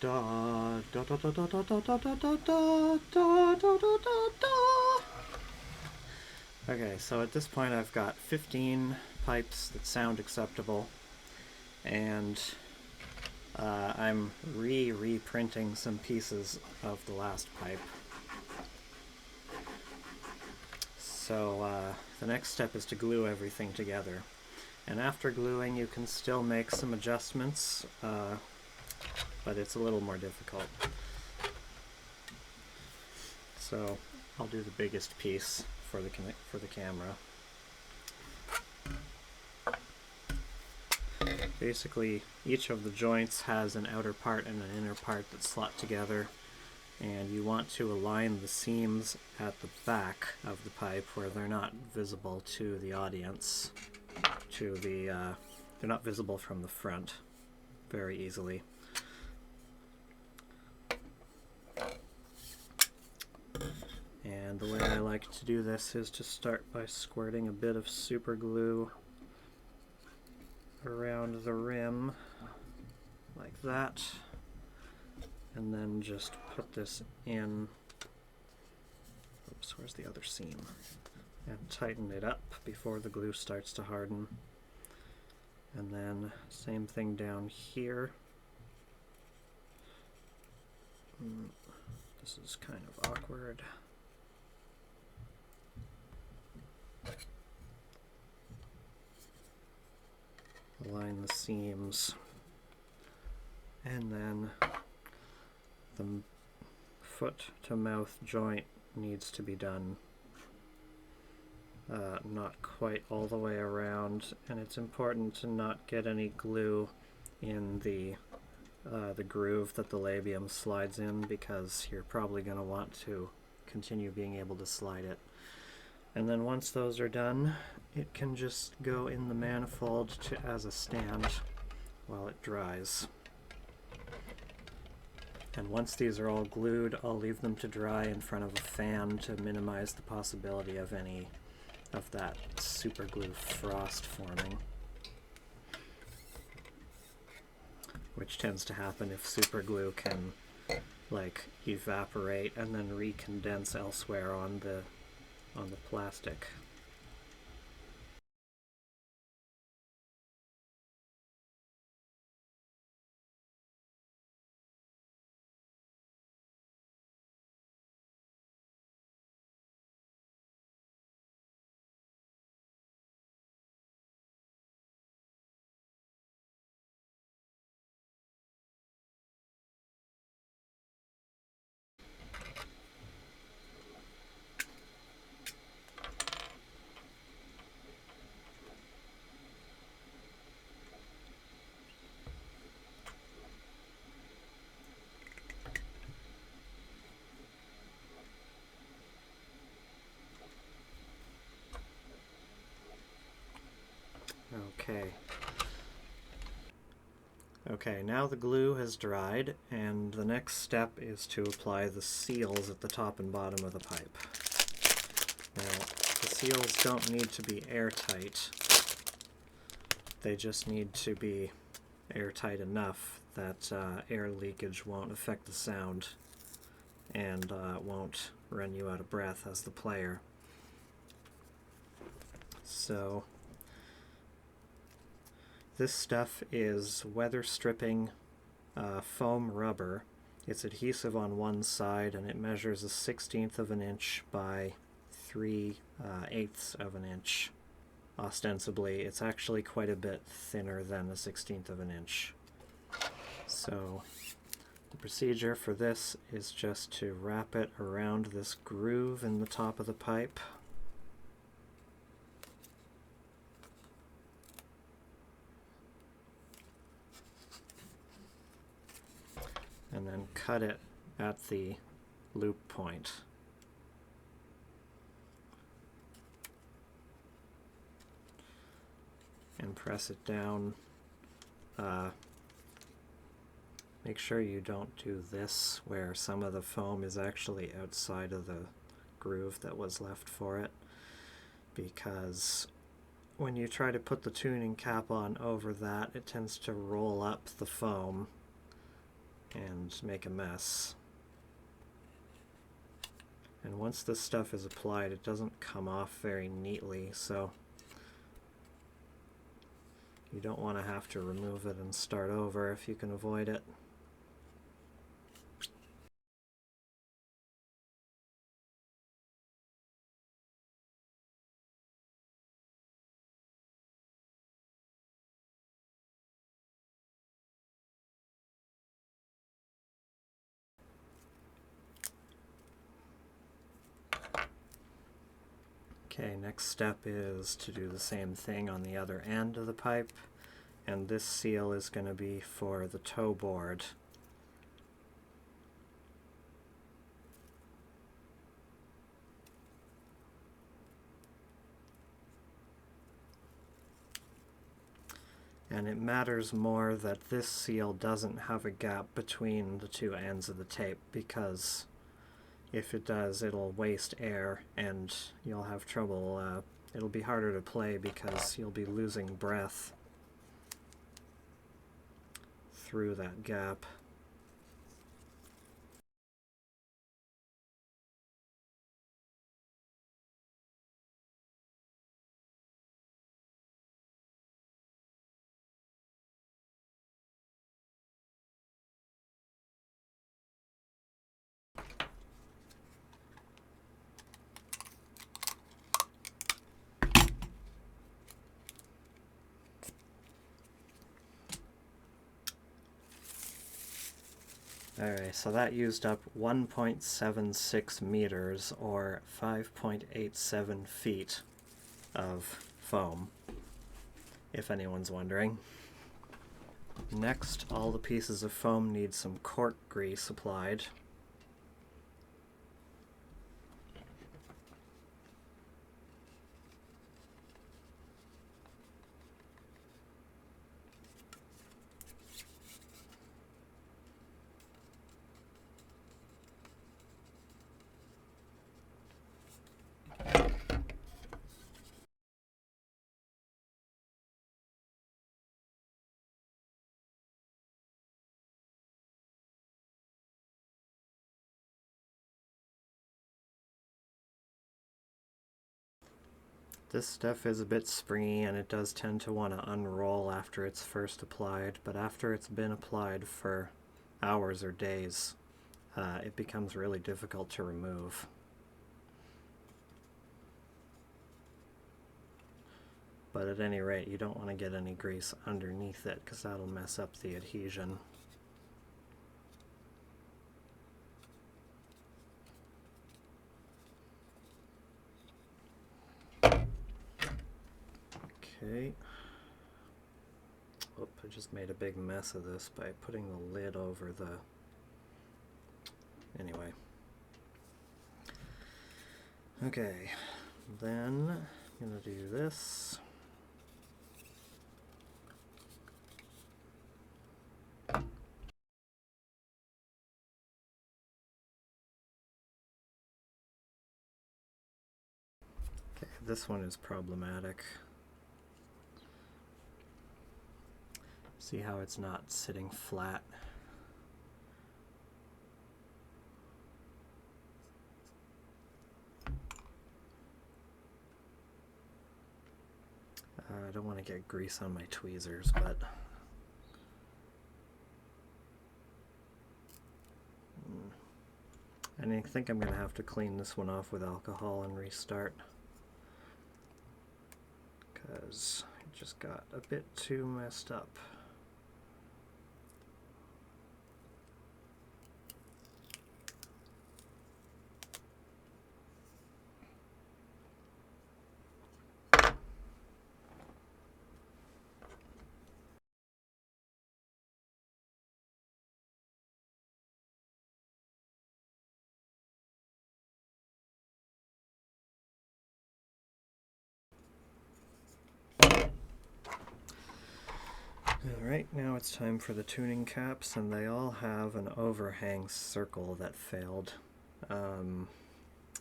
Da da da da da da da da da da da da da da da. Okay, so at this point I've got 15 pipes that sound acceptable, and I'm reprinting some pieces of the last pipe. So the next step is to glue everything together. And after gluing, you can still make some adjustments, but it's a little more difficult. So I'll do the biggest piece for the camera. Basically, each of the joints has an outer part and an inner part that slot together, and you want to align the seams at the back of the pipe where they're not visible to the audience. They're not visible from the front very easily. And the way I like to do this is to start by squirting a bit of super glue around the rim like that, and then just put this in, oops, where's the other seam, and tighten it up before the glue starts to harden. And then same thing down here. This is kind of awkward. Align the seams, and then the foot to mouth joint needs to be done not quite all the way around, and it's important to not get any glue in the groove that the labium slides in, because you're probably going to want to continue being able to slide it. And then once those are done, it can just go in the manifold as a stand while it dries. And once these are all glued, I'll leave them to dry in front of a fan to minimize the possibility of any of that super glue frost forming, which tends to happen if super glue can like evaporate and then recondense elsewhere on the plastic. Okay, now the glue has dried, and the next step is to apply the seals at the top and bottom of the pipe. Now, the seals don't need to be airtight. They just need to be airtight enough that air leakage won't affect the sound and won't run you out of breath as the player. So this stuff is weather stripping foam rubber. It's adhesive on one side, and it measures 1/16 of an inch by 3/8 of an inch. Ostensibly, it's actually quite a bit thinner than 1/16 of an inch. So the procedure for this is just to wrap it around this groove in the top of the pipe. And then cut it at the loop point. And press it down. Make sure you don't do this where some of the foam is actually outside of the groove that was left for it, because when you try to put the tuning cap on over that, it tends to roll up the foam, and make a mess. And once this stuff is applied, it doesn't come off very neatly, so you don't want to have to remove it and start over if you can avoid it. Okay, next step is to do the same thing on the other end of the pipe, and this seal is going to be for the toe board. And it matters more that this seal doesn't have a gap between the two ends of the tape, because if it does, it'll waste air and you'll have trouble. It'll be harder to play because you'll be losing breath through that gap. Alright, so that used up 1.76 meters, or 5.87 feet of foam, if anyone's wondering. Next, all the pieces of foam need some cork grease applied. This stuff is a bit springy and it does tend to want to unroll after it's first applied, but after it's been applied for hours or days, it becomes really difficult to remove. But at any rate, you don't want to get any grease underneath it because that'll mess up the adhesion. Okay. Oop, I just made a big mess of this by putting the lid over the... Anyway. Okay, then I'm going to do this. Okay, this one is problematic. See how it's not sitting flat? I don't want to get grease on my tweezers, but I think I'm going to have to clean this one off with alcohol and restart, because it just got a bit too messed up. Alright, now it's time for the tuning caps, and they all have an overhang circle that failed.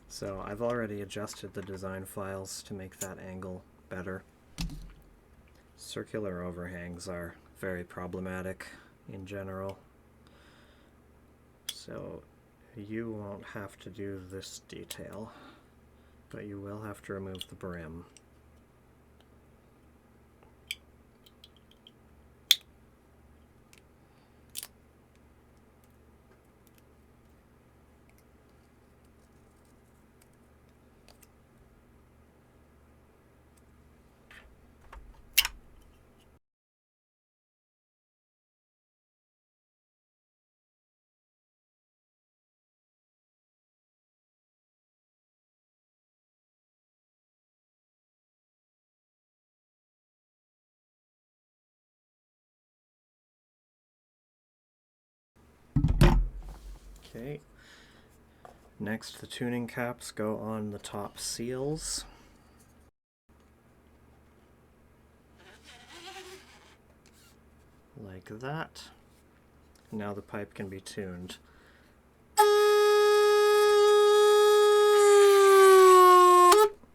So I've already adjusted the design files to make that angle better. Circular overhangs are very problematic in general. So you won't have to do this detail, but you will have to remove the brim. Okay, next the tuning caps go on the top seals. Like that. Now the pipe can be tuned.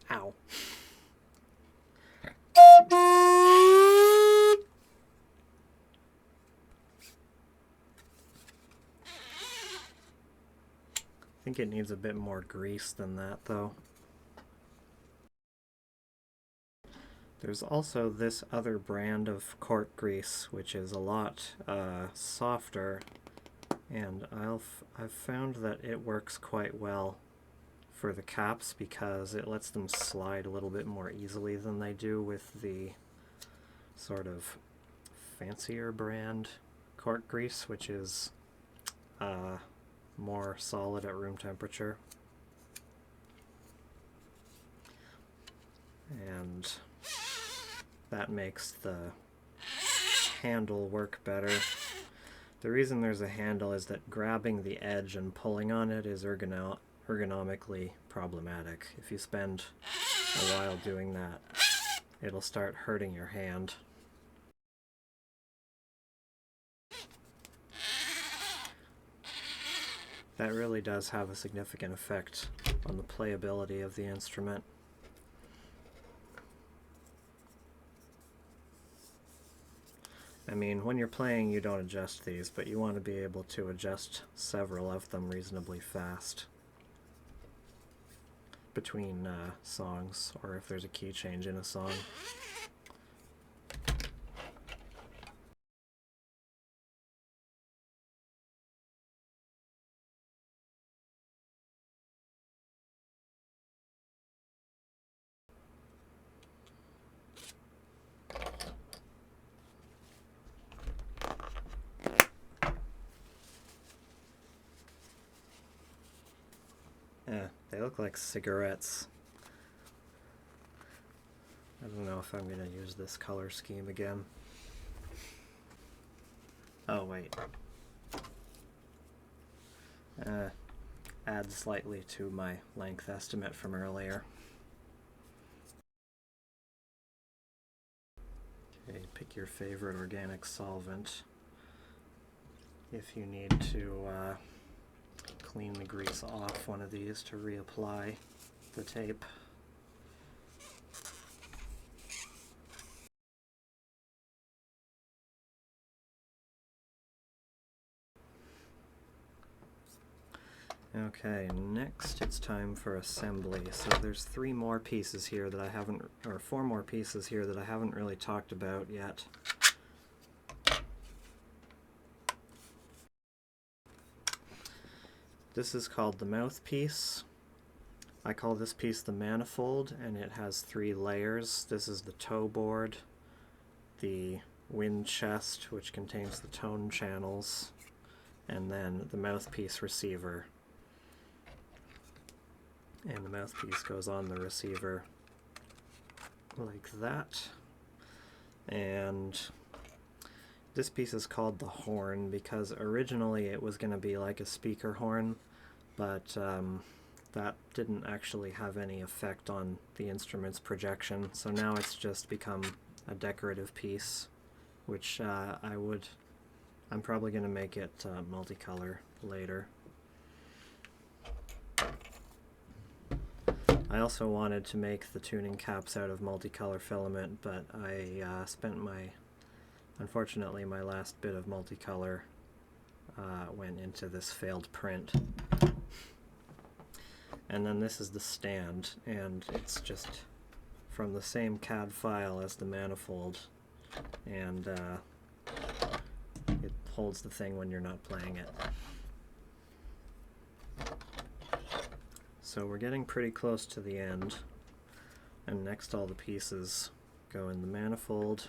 Ow. I think it needs a bit more grease than that, though. There's also this other brand of cork grease, which is a lot softer, and I've found that it works quite well for the caps because it lets them slide a little bit more easily than they do with the sort of fancier brand cork grease, which is more solid at room temperature. And that makes the handle work better. The reason there's a handle is that grabbing the edge and pulling on it is ergonomically problematic. If you spend a while doing that, it'll start hurting your hand. That really does have a significant effect on the playability of the instrument. I mean, when you're playing, you don't adjust these, but you want to be able to adjust several of them reasonably fast between songs, or if there's a key change in a song. They look like cigarettes. I don't know if I'm going to use this color scheme again. Oh, wait. Add slightly to my length estimate from earlier. Okay, pick your favorite organic solvent. If you need to clean the grease off one of these to reapply the tape. Okay, next it's time for assembly. So there's 3 more pieces here that I haven't, or 4 more pieces here that I haven't really talked about yet. This is called the mouthpiece. I call this piece the manifold, and it has 3 layers. This is the toe board, the wind chest, which contains the tone channels, and then the mouthpiece receiver. And the mouthpiece goes on the receiver like that. And this piece is called the horn because originally it was going to be like a speaker horn, but that didn't actually have any effect on the instrument's projection, so now it's just become a decorative piece, which I'm probably going to make it multicolor later. I also wanted to make the tuning caps out of multicolor filament, but I spent unfortunately my last bit of multicolor went into this failed print. And then this is the stand, and it's just from the same CAD file as the manifold, and it holds the thing when you're not playing it. So we're getting pretty close to the end, and next all the pieces go in the manifold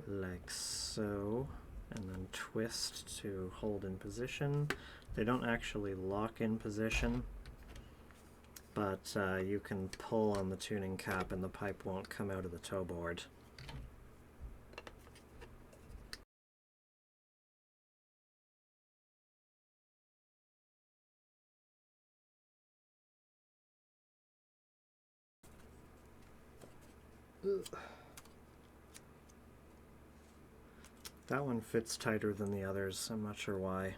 like so, and then twist to hold in position. They don't actually lock in position, but you can pull on the tuning cap and the pipe won't come out of the toe board. That one fits tighter than the others, I'm not sure why.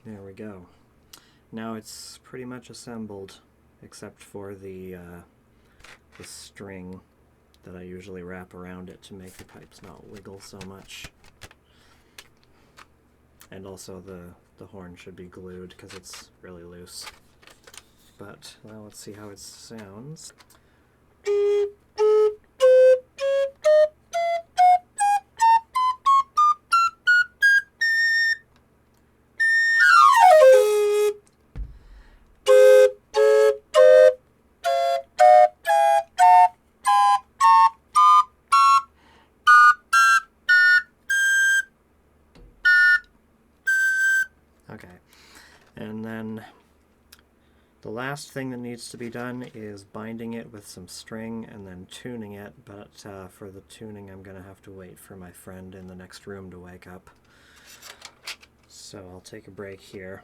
There we go. Now it's pretty much assembled, except for the string that I usually wrap around it to make the pipes not wiggle so much. And also the horn should be glued because it's really loose. But, well, let's see how it sounds. Okay, and then the last thing that needs to be done is binding it with some string and then tuning it, but for the tuning I'm going to have to wait for my friend in the next room to wake up. So I'll take a break here.